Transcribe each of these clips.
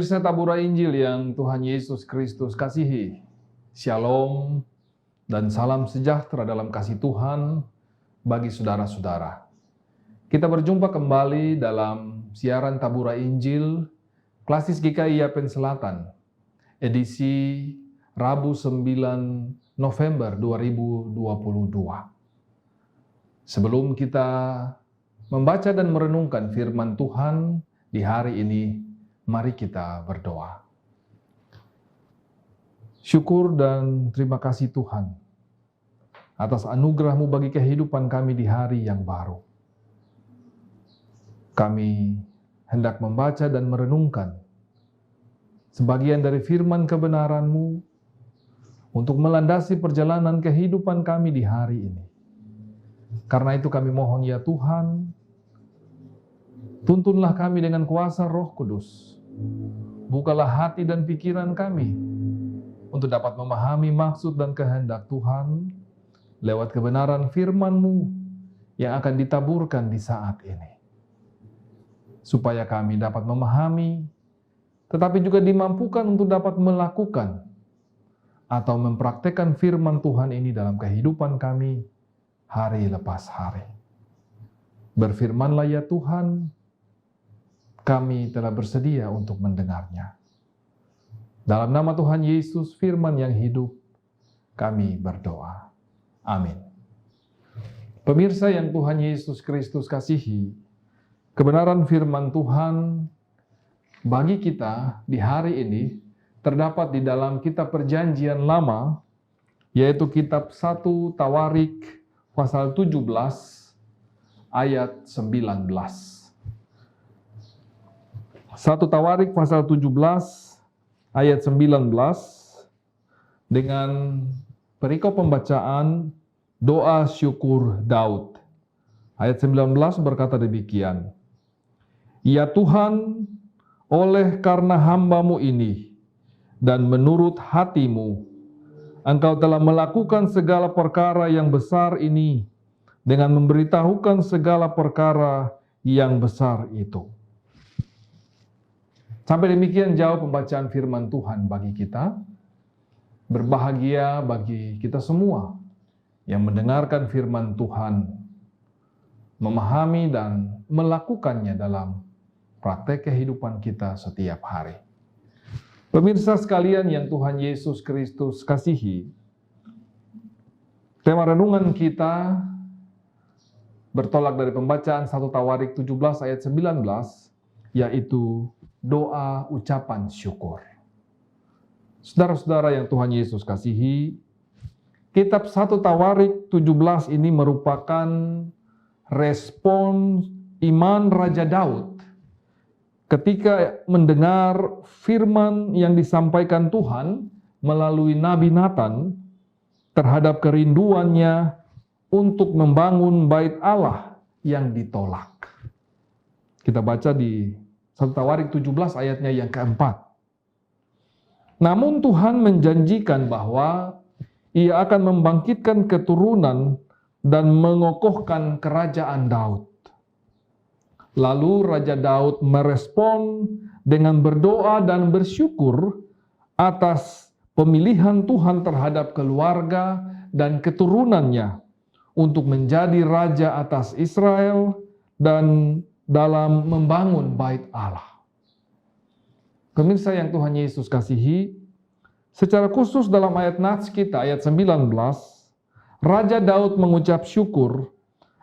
Pemirsa Tabura Injil yang Tuhan Yesus Kristus kasihi, Shalom dan salam sejahtera dalam kasih Tuhan bagi saudara-saudara. Kita berjumpa kembali dalam siaran Tabura Injil Klasis GKI Yapen Selatan, edisi Rabu 9 November 2022. Sebelum kita membaca dan merenungkan firman Tuhan di hari ini, mari kita berdoa. Syukur dan terima kasih Tuhan atas anugerah-Mu bagi kehidupan kami di hari yang baru. Kami hendak membaca dan merenungkan sebagian dari firman kebenaran-Mu untuk melandasi perjalanan kehidupan kami di hari ini. Karena itu kami mohon ya Tuhan, tuntunlah kami dengan kuasa Roh Kudus. Bukalah hati dan pikiran kami untuk dapat memahami maksud dan kehendak Tuhan lewat kebenaran firman-Mu yang akan ditaburkan di saat ini. Supaya kami dapat memahami, tetapi juga dimampukan untuk dapat melakukan atau mempraktekkan firman Tuhan ini dalam kehidupan kami hari lepas hari. Berfirmanlah ya Tuhan, kami telah bersedia untuk mendengarnya. Dalam nama Tuhan Yesus, firman yang hidup, kami berdoa. Amin. Pemirsa yang Tuhan Yesus Kristus kasihi, kebenaran firman Tuhan bagi kita di hari ini terdapat di dalam kitab Perjanjian Lama, yaitu kitab 1 Tawarik pasal 17 ayat 19. 1 Tawarik pasal 17 ayat 19 dengan perikop pembacaan doa syukur Daud. Ayat 19 berkata demikian, "Ya Tuhan, oleh karena hamba-Mu ini dan menurut hati-Mu, Engkau telah melakukan segala perkara yang besar ini dengan memberitahukan segala perkara yang besar itu." Sampai demikian jauh pembacaan firman Tuhan bagi kita. Berbahagia bagi kita semua yang mendengarkan firman Tuhan, memahami dan melakukannya dalam praktek kehidupan kita setiap hari. Pemirsa sekalian yang Tuhan Yesus Kristus kasihi, tema renungan kita bertolak dari pembacaan 1 Tawarik 17 ayat 19, yaitu doa ucapan syukur. Saudara-saudara yang Tuhan Yesus kasihi, kitab 1 Tawarik 17 ini merupakan respon iman Raja Daud ketika mendengar firman yang disampaikan Tuhan melalui Nabi Nathan terhadap kerinduannya untuk membangun bait Allah yang ditolak. Kita baca di 1 Tawarik 17 ayatnya yang keempat. Namun Tuhan menjanjikan bahwa Ia akan membangkitkan keturunan dan mengokohkan kerajaan Daud. Lalu Raja Daud merespon dengan berdoa dan bersyukur atas pemilihan Tuhan terhadap keluarga dan keturunannya untuk menjadi raja atas Israel dan dalam membangun bait Allah. Pemirsa yang Tuhan Yesus kasihi, secara khusus dalam ayat nats kita, ayat 19, Raja Daud mengucap syukur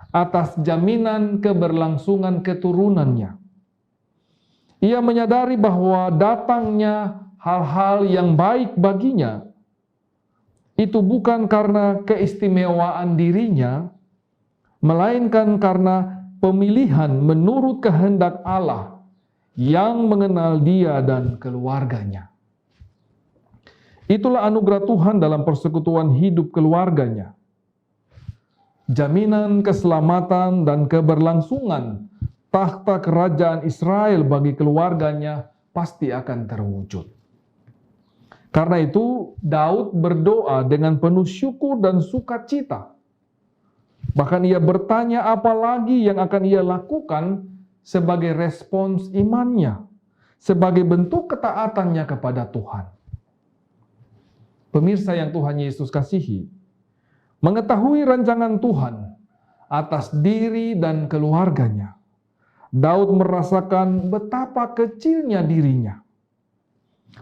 atas jaminan keberlangsungan keturunannya. Ia menyadari bahwa datangnya hal-hal yang baik baginya itu bukan karena keistimewaan dirinya, melainkan karena pemilihan menurut kehendak Allah yang mengenal dia dan keluarganya. Itulah anugerah Tuhan dalam persekutuan hidup keluarganya. Jaminan keselamatan dan keberlangsungan tahta kerajaan Israel bagi keluarganya pasti akan terwujud. Karena itu Daud berdoa dengan penuh syukur dan sukacita. Bahkan ia bertanya apa lagi yang akan ia lakukan sebagai respons imannya. sebagai bentuk ketaatannya kepada Tuhan. Pemirsa yang Tuhan Yesus kasihi, mengetahui rancangan Tuhan atas diri dan keluarganya, Daud merasakan betapa kecilnya dirinya.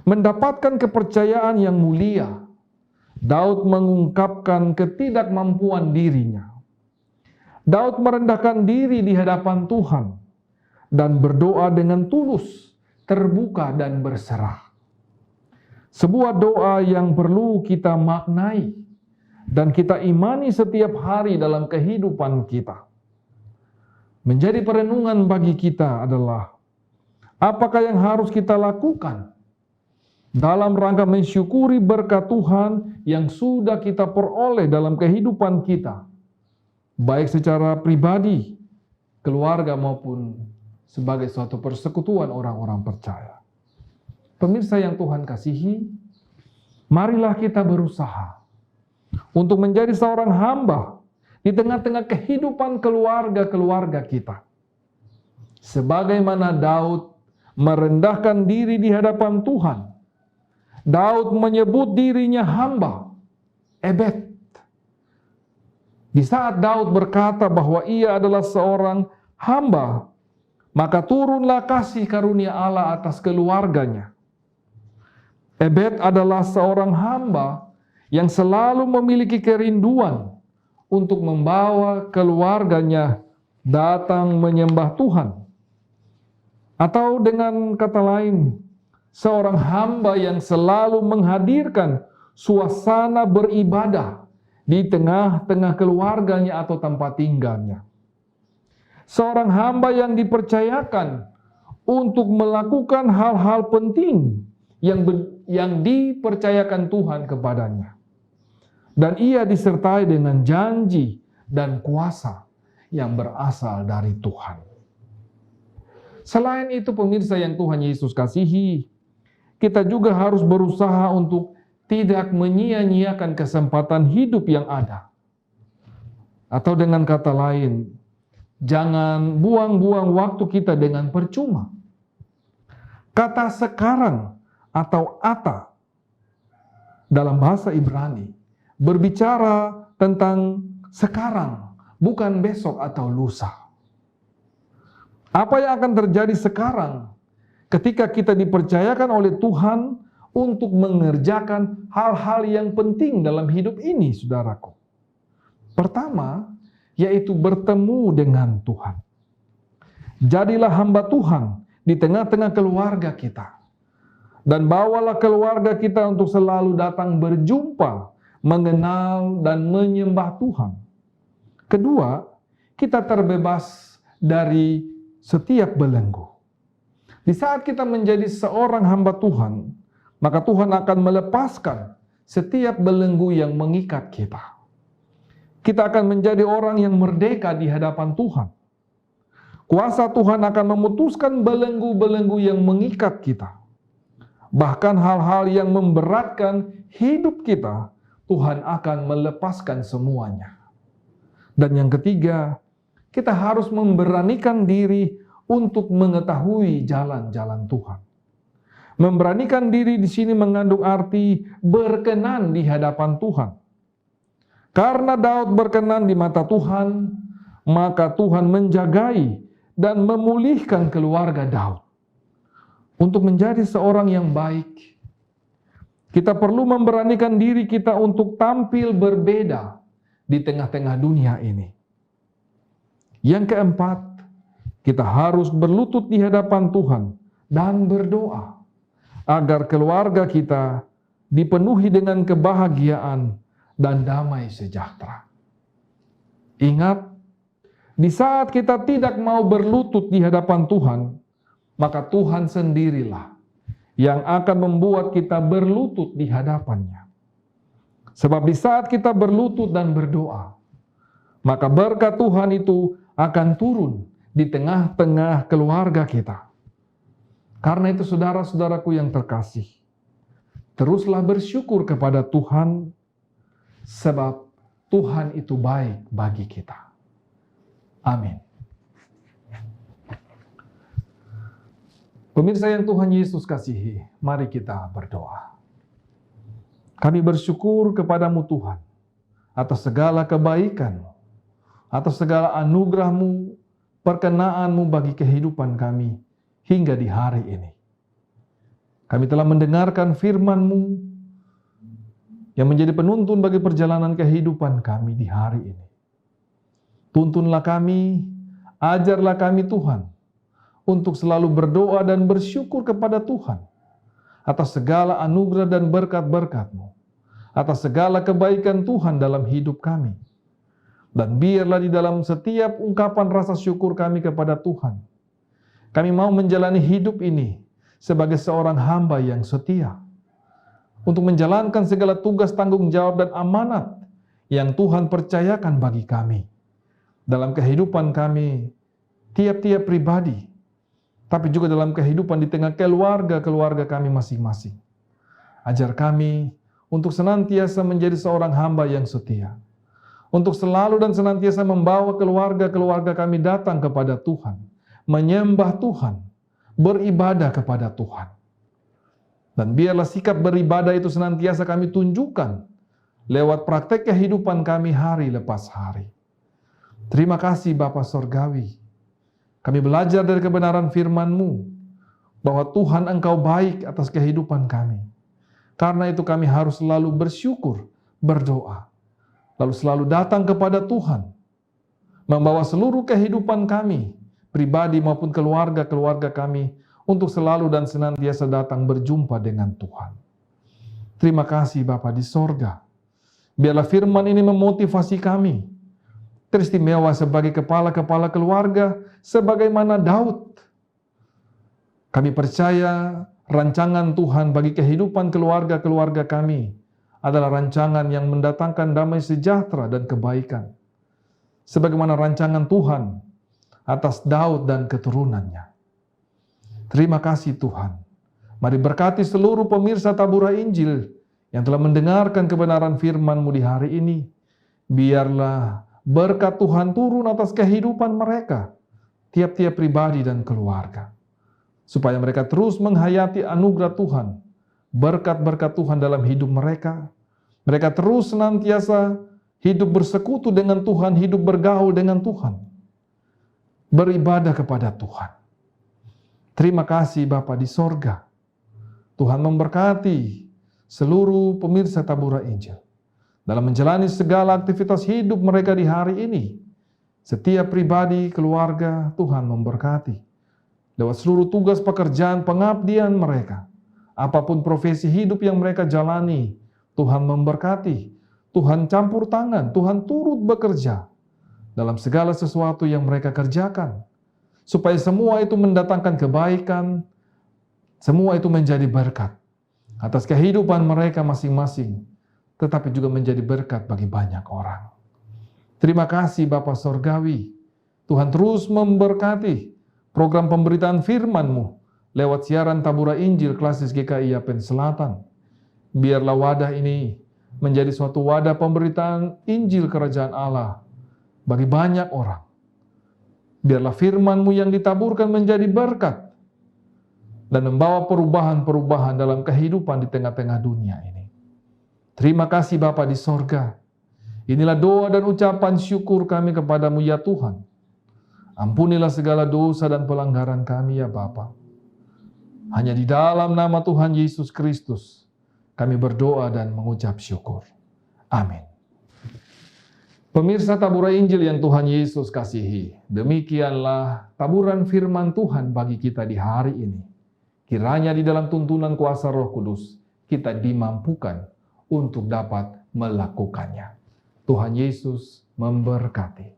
Mendapatkan kepercayaan yang mulia, Daud mengungkapkan ketidakmampuan dirinya. Daud merendahkan diri di hadapan Tuhan dan berdoa dengan tulus, terbuka dan berserah. Sebuah doa yang perlu kita maknai dan kita imani setiap hari dalam kehidupan kita. Menjadi perenungan bagi kita adalah, apakah yang harus kita lakukan dalam rangka mensyukuri berkat Tuhan yang sudah kita peroleh dalam kehidupan kita, baik secara pribadi, keluarga maupun sebagai suatu persekutuan orang-orang percaya. Pemirsa yang Tuhan kasihi, marilah kita berusaha untuk menjadi seorang hamba di tengah-tengah kehidupan keluarga-keluarga kita. Sebagaimana Daud merendahkan diri di hadapan Tuhan, Daud menyebut dirinya hamba, ebed. Di saat Daud berkata bahwa ia adalah seorang hamba, maka turunlah kasih karunia Allah atas keluarganya. Ebed adalah seorang hamba yang selalu memiliki kerinduan untuk membawa keluarganya datang menyembah Tuhan. Atau dengan kata lain, seorang hamba yang selalu menghadirkan suasana beribadah di tengah-tengah keluarganya atau tempat tinggalnya. Seorang hamba yang dipercayakan untuk melakukan hal-hal penting yang dipercayakan Tuhan kepadanya. Dan ia disertai dengan janji dan kuasa yang berasal dari Tuhan. Selain itu, pemirsa yang Tuhan Yesus kasihi, kita juga harus berusaha untuk tidak menyia-nyiakan kesempatan hidup yang ada. Atau dengan kata lain, jangan buang-buang waktu kita dengan percuma. Kata sekarang atau ata dalam bahasa Ibrani berbicara tentang sekarang, bukan besok atau lusa. Apa yang akan terjadi sekarang ketika kita dipercayakan oleh Tuhan untuk mengerjakan hal-hal yang penting dalam hidup ini, saudaraku? Pertama, yaitu bertemu dengan Tuhan. Jadilah hamba Tuhan di tengah-tengah keluarga kita. Dan bawalah keluarga kita untuk selalu datang berjumpa, mengenal dan menyembah Tuhan. Kedua, kita terbebas dari setiap belenggu. Di saat kita menjadi seorang hamba Tuhan, maka Tuhan akan melepaskan setiap belenggu yang mengikat kita. Kita akan menjadi orang yang merdeka di hadapan Tuhan. Kuasa Tuhan akan memutuskan belenggu-belenggu yang mengikat kita. Bahkan hal-hal yang memberatkan hidup kita, Tuhan akan melepaskan semuanya. Dan yang ketiga, kita harus memberanikan diri untuk mengetahui jalan-jalan Tuhan. Memberanikan diri di sini mengandung arti berkenan di hadapan Tuhan. Karena Daud berkenan di mata Tuhan, maka Tuhan menjagai dan memulihkan keluarga Daud. Untuk menjadi seorang yang baik, kita perlu memberanikan diri kita untuk tampil berbeda di tengah-tengah dunia ini. Yang keempat, kita harus berlutut di hadapan Tuhan dan berdoa agar keluarga kita dipenuhi dengan kebahagiaan dan damai sejahtera. Ingat, di saat kita tidak mau berlutut di hadapan Tuhan, maka Tuhan sendirilah yang akan membuat kita berlutut di hadapannya. Sebab di saat kita berlutut dan berdoa, maka berkat Tuhan itu akan turun di tengah-tengah keluarga kita. Karena itu saudara-saudaraku yang terkasih, teruslah bersyukur kepada Tuhan, sebab Tuhan itu baik bagi kita. Amin. Pemirsa yang Tuhan Yesus kasihi, mari kita berdoa. Kami bersyukur kepadamu Tuhan, atas segala kebaikan-Mu, atas segala anugerah-Mu, perkenan-Mu bagi kehidupan kami hingga di hari ini. Kami telah mendengarkan firman-Mu yang menjadi penuntun bagi perjalanan kehidupan kami di hari ini. Tuntunlah kami, ajarlah kami Tuhan, untuk selalu berdoa dan bersyukur kepada Tuhan atas segala anugerah dan berkat-berkat-Mu, atas segala kebaikan Tuhan dalam hidup kami. Dan biarlah di dalam setiap ungkapan rasa syukur kami kepada Tuhan, kami mau menjalani hidup ini sebagai seorang hamba yang setia, untuk menjalankan segala tugas tanggung jawab dan amanat yang Tuhan percayakan bagi kami dalam kehidupan kami, tiap-tiap pribadi, tapi juga dalam kehidupan di tengah keluarga-keluarga kami masing-masing. Ajar kami untuk senantiasa menjadi seorang hamba yang setia, untuk selalu dan senantiasa membawa keluarga-keluarga kami datang kepada Tuhan, menyembah Tuhan, beribadah kepada Tuhan. Dan biarlah sikap beribadah itu senantiasa kami tunjukkan lewat praktek kehidupan kami hari lepas hari. Terima kasih Bapa Sorgawi. Kami belajar dari kebenaran firman-Mu, bahwa Tuhan Engkau baik atas kehidupan kami. Karena itu kami harus selalu bersyukur, berdoa, lalu selalu datang kepada Tuhan, membawa seluruh kehidupan kami, pribadi maupun keluarga-keluarga kami, untuk selalu dan senantiasa datang berjumpa dengan Tuhan. Terima kasih Bapa di sorga. Biarlah firman ini memotivasi kami, teristimewa sebagai kepala-kepala keluarga, sebagaimana Daud. Kami percaya rancangan Tuhan bagi kehidupan keluarga-keluarga kami adalah rancangan yang mendatangkan damai sejahtera dan kebaikan, sebagaimana rancangan Tuhan atas Daud dan keturunannya. Terima kasih Tuhan. Mari berkati seluruh pemirsa Tabura Injil yang telah mendengarkan kebenaran firman-Mu di hari ini. Biarlah berkat Tuhan turun atas kehidupan mereka, tiap-tiap pribadi dan keluarga, supaya mereka terus menghayati anugerah Tuhan, berkat-berkat Tuhan dalam hidup mereka. Mereka terus senantiasa hidup bersekutu dengan Tuhan, hidup bergaul dengan Tuhan, beribadah kepada Tuhan. Terima kasih Bapa di sorga. Tuhan memberkati seluruh pemirsa Tabura Injil dalam menjalani segala aktivitas hidup mereka di hari ini. Setiap pribadi, keluarga, Tuhan memberkati. Lewat seluruh tugas pekerjaan pengabdian mereka, apapun profesi hidup yang mereka jalani, Tuhan memberkati. Tuhan campur tangan, Tuhan turut bekerja dalam segala sesuatu yang mereka kerjakan, supaya semua itu mendatangkan kebaikan, semua itu menjadi berkat atas kehidupan mereka masing-masing, tetapi juga menjadi berkat bagi banyak orang. Terima kasih Bapa Sorgawi. Tuhan terus memberkati program pemberitaan firman-Mu lewat siaran Tabura Injil Klasis GKI Yapen Selatan. Biarlah wadah ini menjadi suatu wadah pemberitaan Injil Kerajaan Allah bagi banyak orang. Biarlah firman-Mu yang ditaburkan menjadi berkat dan membawa perubahan-perubahan dalam kehidupan di tengah-tengah dunia ini. Terima kasih Bapa di sorga. Inilah doa dan ucapan syukur kami kepadamu ya Tuhan. Ampunilah segala dosa dan pelanggaran kami ya Bapa. Hanya di dalam nama Tuhan Yesus Kristus kami berdoa dan mengucap syukur. Amin. Pemirsa Tabura Injil yang Tuhan Yesus kasihi, demikianlah taburan firman Tuhan bagi kita di hari ini. Kiranya di dalam tuntunan kuasa Roh Kudus kita dimampukan untuk dapat melakukannya. Tuhan Yesus memberkati.